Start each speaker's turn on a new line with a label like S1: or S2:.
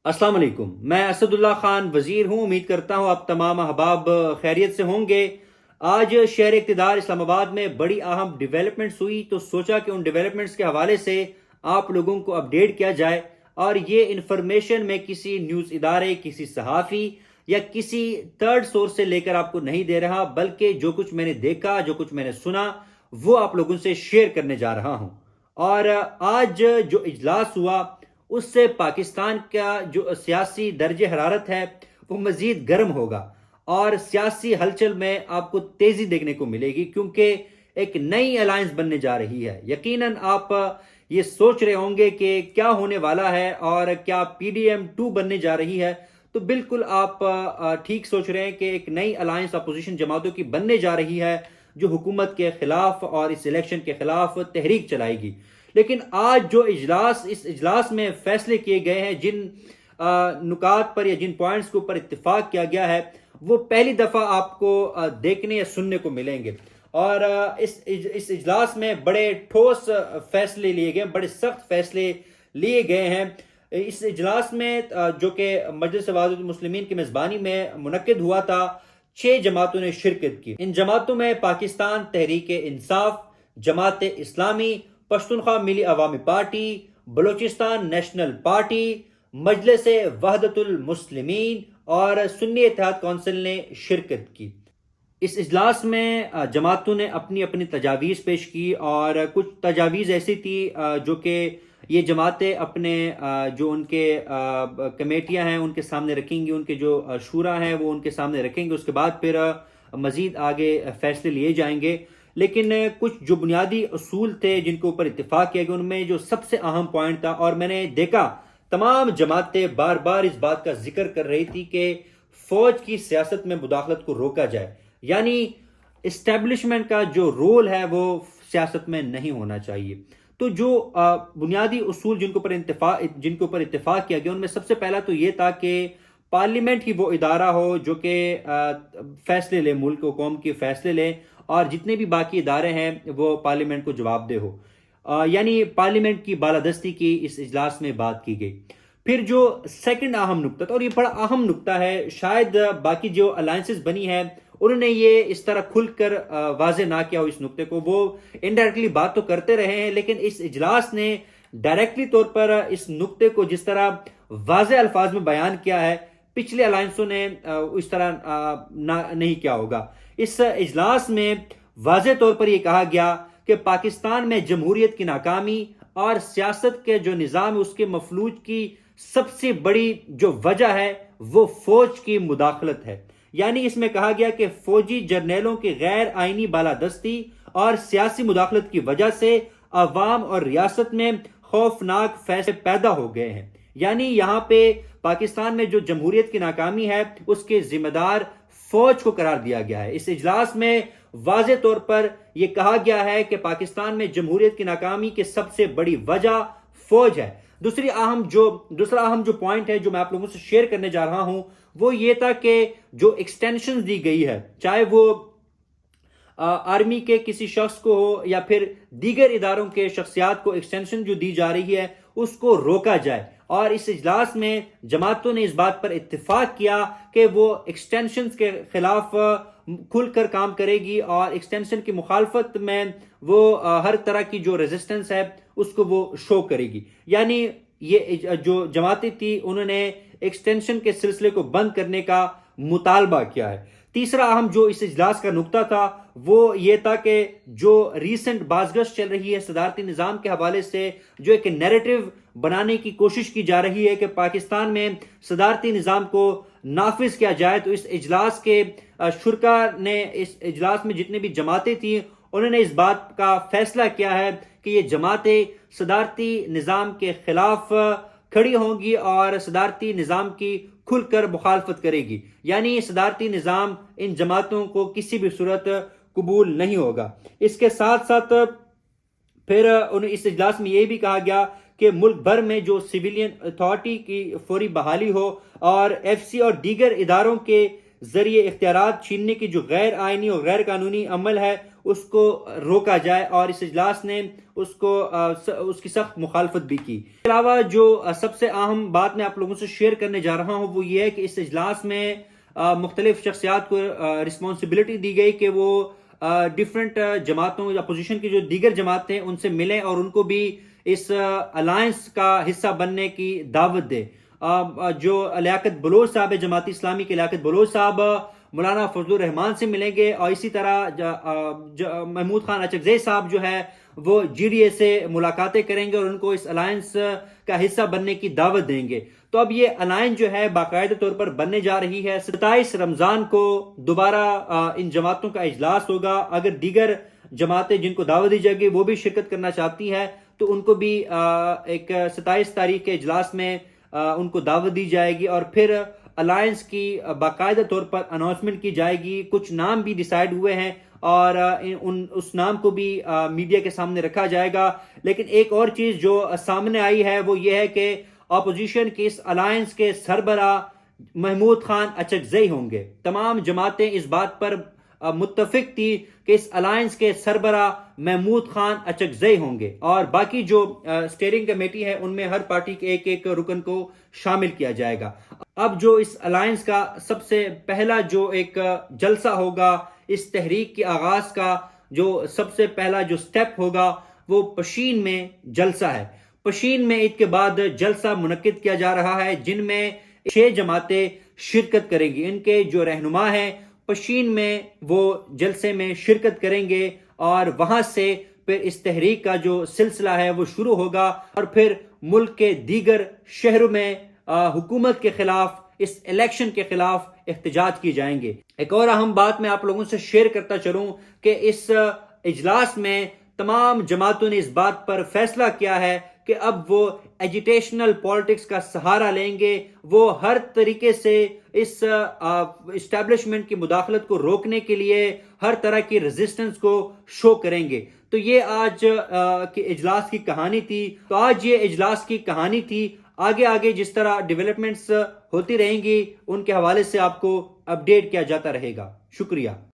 S1: السلام علیکم، میں اسد اللہ خان وزیر ہوں۔ امید کرتا ہوں آپ تمام احباب خیریت سے ہوں گے۔ آج شہر اقتدار اسلام آباد میں بڑی اہم ڈیولپمنٹس ہوئی تو سوچا کہ ان ڈیولپمنٹس کے حوالے سے آپ لوگوں کو اپڈیٹ کیا جائے، اور یہ انفارمیشن میں کسی نیوز ادارے، کسی صحافی یا کسی تھرڈ سورس سے لے کر آپ کو نہیں دے رہا، بلکہ جو کچھ میں نے دیکھا، جو کچھ میں نے سنا، وہ آپ لوگوں سے شیئر کرنے جا رہا ہوں۔ اور آج جو اجلاس ہوا اس سے پاکستان کا جو سیاسی درجہ حرارت ہے وہ مزید گرم ہوگا، اور سیاسی ہلچل میں آپ کو تیزی دیکھنے کو ملے گی، کیونکہ ایک نئی الائنس بننے جا رہی ہے۔ یقیناً آپ یہ سوچ رہے ہوں گے کہ کیا ہونے والا ہے اور کیا پی ڈی ایم 2 بننے جا رہی ہے۔ تو بالکل آپ ٹھیک سوچ رہے ہیں کہ ایک نئی الائنس اپوزیشن جماعتوں کی بننے جا رہی ہے، جو حکومت کے خلاف اور اس الیکشن کے خلاف تحریک چلائے گی۔ لیکن آج جو اس اجلاس میں فیصلے کیے گئے ہیں، جن نکات پر یا جن پوائنٹس کے اوپر اتفاق کیا گیا ہے، وہ پہلی دفعہ آپ کو دیکھنے یا سننے کو ملیں گے۔ اور اس اجلاس میں بڑے ٹھوس فیصلے لیے گئے، بڑے سخت فیصلے لیے گئے ہیں۔ اس اجلاس میں جو کہ مجلس وحدت المسلمین کی میزبانی میں منعقد ہوا تھا، 6 جماعتوں نے شرکت کی۔ ان جماعتوں میں پاکستان تحریک انصاف، جماعت اسلامی، پشتونخوا ملی عوامی پارٹی، بلوچستان نیشنل پارٹی، مجلس وحدت المسلمین اور سنی اتحاد کونسل نے شرکت کی۔ اس اجلاس میں جماعتوں نے اپنی اپنی تجاویز پیش کی، اور کچھ تجاویز ایسی تھی جو کہ یہ جماعتیں اپنے جو ان کے کمیٹیاں ہیں ان کے سامنے رکھیں گی، ان کے جو شورا ہیں وہ ان کے سامنے رکھیں گے، اس کے بعد پھر مزید آگے فیصلے لیے جائیں گے۔ لیکن کچھ جو بنیادی اصول تھے جن کے اوپر اتفاق کیا گیا، ان میں جو سب سے اہم پوائنٹ تھا، اور میں نے دیکھا تمام جماعتیں بار بار اس بات کا ذکر کر رہی تھی کہ فوج کی سیاست میں مداخلت کو روکا جائے، یعنی اسٹیبلشمنٹ کا جو رول ہے وہ سیاست میں نہیں ہونا چاہیے۔ تو جو بنیادی اصول جن کے اوپر اتفاق کیا گیا، ان میں سب سے پہلا تو یہ تھا کہ پارلیمنٹ ہی وہ ادارہ ہو جو کہ فیصلے لے، ملک و قوم کے فیصلے لے، اور جتنے بھی باقی ادارے ہیں وہ پارلیمنٹ کو جواب دہ ہو، یعنی پارلیمنٹ کی بالادستی کی اس اجلاس میں بات کی گئی۔ پھر جو سیکنڈ اہم نکتہ تھا، اور یہ بڑا اہم نکتہ ہے، شاید باقی جو الائنسز بنی ہے انہوں نے یہ اس طرح کھل کر واضح نہ کیا ہو اس نکتے کو، وہ انڈائریکٹلی بات تو کرتے رہے ہیں، لیکن اس اجلاس نے ڈائریکٹلی طور پر اس نکتے کو جس طرح واضح الفاظ میں بیان کیا ہے، پچھلے الائنسوں نے اس طرح نہیں کیا ہوگا۔ اس اجلاس میں واضح طور پر یہ کہا گیا کہ پاکستان میں جمہوریت کی ناکامی اور سیاست کے جو نظام ہے اس کے مفلوج کی سب سے بڑی جو وجہ ہے وہ فوج کی مداخلت ہے۔ یعنی اس میں کہا گیا کہ فوجی جرنیلوں کی غیر آئینی بالادستی اور سیاسی مداخلت کی وجہ سے عوام اور ریاست میں خوفناک فیصلے پیدا ہو گئے ہیں۔ یعنی یہاں پہ پاکستان میں جو جمہوریت کی ناکامی ہے اس کے ذمہ دار فوج کو قرار دیا گیا ہے۔ اس اجلاس میں واضح طور پر یہ کہا گیا ہے کہ پاکستان میں جمہوریت کی ناکامی کی سب سے بڑی وجہ فوج ہے۔ دوسرا اہم جو پوائنٹ ہے جو میں آپ لوگوں سے شیئر کرنے جا رہا ہوں، وہ یہ تھا کہ جو ایکسٹینشن دی گئی ہے، چاہے وہ آرمی کے کسی شخص کو ہو یا پھر دیگر اداروں کے شخصیات کو ایکسٹینشن جو دی جا رہی ہے اس کو روکا جائے۔ اور اس اجلاس میں جماعتوں نے اس بات پر اتفاق کیا کہ وہ ایکسٹینشنز کے خلاف کھل کر کام کرے گی، اور ایکسٹینشن کی مخالفت میں وہ ہر طرح کی جو ریزسٹنس ہے اس کو وہ شو کرے گی۔ یعنی یہ جو جماعتیں تھی انہوں نے ایکسٹینشن کے سلسلے کو بند کرنے کا مطالبہ کیا ہے۔ تیسرا اہم جو اس اجلاس کا نکتہ تھا وہ یہ تھا کہ جو ریسنٹ بازگشت چل رہی ہے صدارتی نظام کے حوالے سے، جو ایک نیریٹو بنانے کی کوشش کی جا رہی ہے کہ پاکستان میں صدارتی نظام کو نافذ کیا جائے، تو اس اجلاس کے شرکا نے، اس اجلاس میں جتنے بھی جماعتیں تھیں انہوں نے اس بات کا فیصلہ کیا ہے کہ یہ جماعتیں صدارتی نظام کے خلاف کھڑی ہوں گی اور صدارتی نظام کی کھل کر مخالفت کرے گی، یعنی صدارتی نظام ان جماعتوں کو کسی بھی صورت قبول نہیں ہوگا۔ اس کے ساتھ ساتھ پھر اس اجلاس میں یہ بھی کہا گیا کہ ملک بھر میں جو سویلین اتھارٹی کی فوری بحالی ہو، اور ایف سی اور دیگر اداروں کے ذریعے اختیارات چھیننے کی جو غیر آئینی اور غیر قانونی عمل ہے اس کو روکا جائے، اور اس اجلاس نے اس کی سخت مخالفت بھی کی۔ اس کے علاوہ جو سب سے اہم بات میں آپ لوگوں سے شیئر کرنے جا رہا ہوں وہ یہ ہے کہ اس اجلاس میں مختلف شخصیات کو رسپانسبلٹی دی گئی کہ وہ ڈیفرنٹ جماعتوں یا اپوزیشن کی جو دیگر جماعتیں ان سے ملیں اور ان کو بھی اس الائنس کا حصہ بننے کی دعوت دے۔ جو لیاقت بلوچ صاحب ہے، جماعت اسلامی کے لیاقت بلوچ صاحب مولانا فضل الرحمان سے ملیں گے، اور اسی طرح محمود خان اچکزئی صاحب جو ہے وہ جی ڈی اے سے ملاقاتیں کریں گے اور ان کو اس الائنس کا حصہ بننے کی دعوت دیں گے۔ تو اب یہ الائنس جو ہے باقاعدہ طور پر بننے جا رہی ہے۔ 27 رمضان کو دوبارہ ان جماعتوں کا اجلاس ہوگا۔ اگر دیگر جماعتیں جن کو دعوت دی جائے گی وہ بھی شرکت کرنا چاہتی ہے تو ان کو بھی ایک 27 تاریخ کے اجلاس میں ان کو دعوت دی جائے گی، اور پھر الائنس کی باقاعدہ طور پر اناؤنسمنٹ کی جائے گی۔ کچھ نام بھی ڈیسائیڈ ہوئے ہیں اور اس نام کو بھی میڈیا کے سامنے رکھا جائے گا۔ لیکن ایک اور چیز جو سامنے آئی ہے وہ یہ ہے کہ اپوزیشن کی اس الائنس کے سربراہ محمود خان اچکزئی ہوں گے۔ تمام جماعتیں اس بات پر متفق تھی کہ اس الائنس کے سربراہ محمود خان اچکزئی ہوں گے، اور باقی جو اسٹیئرنگ کمیٹی ہے ان میں ہر پارٹی کے ایک ایک رکن کو شامل کیا جائے گا۔ اب جو اس الائنس کا سب سے پہلا جو ایک جلسہ ہوگا، اس تحریک کے آغاز کا جو سب سے پہلا جو سٹیپ ہوگا وہ پشین میں جلسہ ہے۔ پشین میں عید کے بعد جلسہ منعقد کیا جا رہا ہے جن میں 6 جماعتیں شرکت کریں گی۔ ان کے جو رہنما ہیں پشین میں وہ جلسے میں شرکت کریں گے، اور وہاں سے پھر اس تحریک کا جو سلسلہ ہے وہ شروع ہوگا، اور پھر ملک کے دیگر شہروں میں حکومت کے خلاف، اس الیکشن کے خلاف احتجاج کی جائیں گے۔ ایک اور اہم بات میں آپ لوگوں سے شیئر کرتا چلوں کہ اس اجلاس میں تمام جماعتوں نے اس بات پر فیصلہ کیا ہے کہ اب وہ ایجیٹیشنل پالیٹکس کا سہارا لیں گے۔ وہ ہر طریقے سے اس اسٹیبلشمنٹ کی مداخلت کو روکنے کے لیے ہر طرح کی ریزسٹنس کو شو کریں گے۔ تو یہ آج کے اجلاس کی کہانی تھی۔ تو آج یہ اجلاس کی کہانی تھی۔ آگے جس طرح ڈیولپمنٹس ہوتی رہیں گی ان کے حوالے سے آپ کو اپڈیٹ کیا جاتا رہے گا۔ شکریہ۔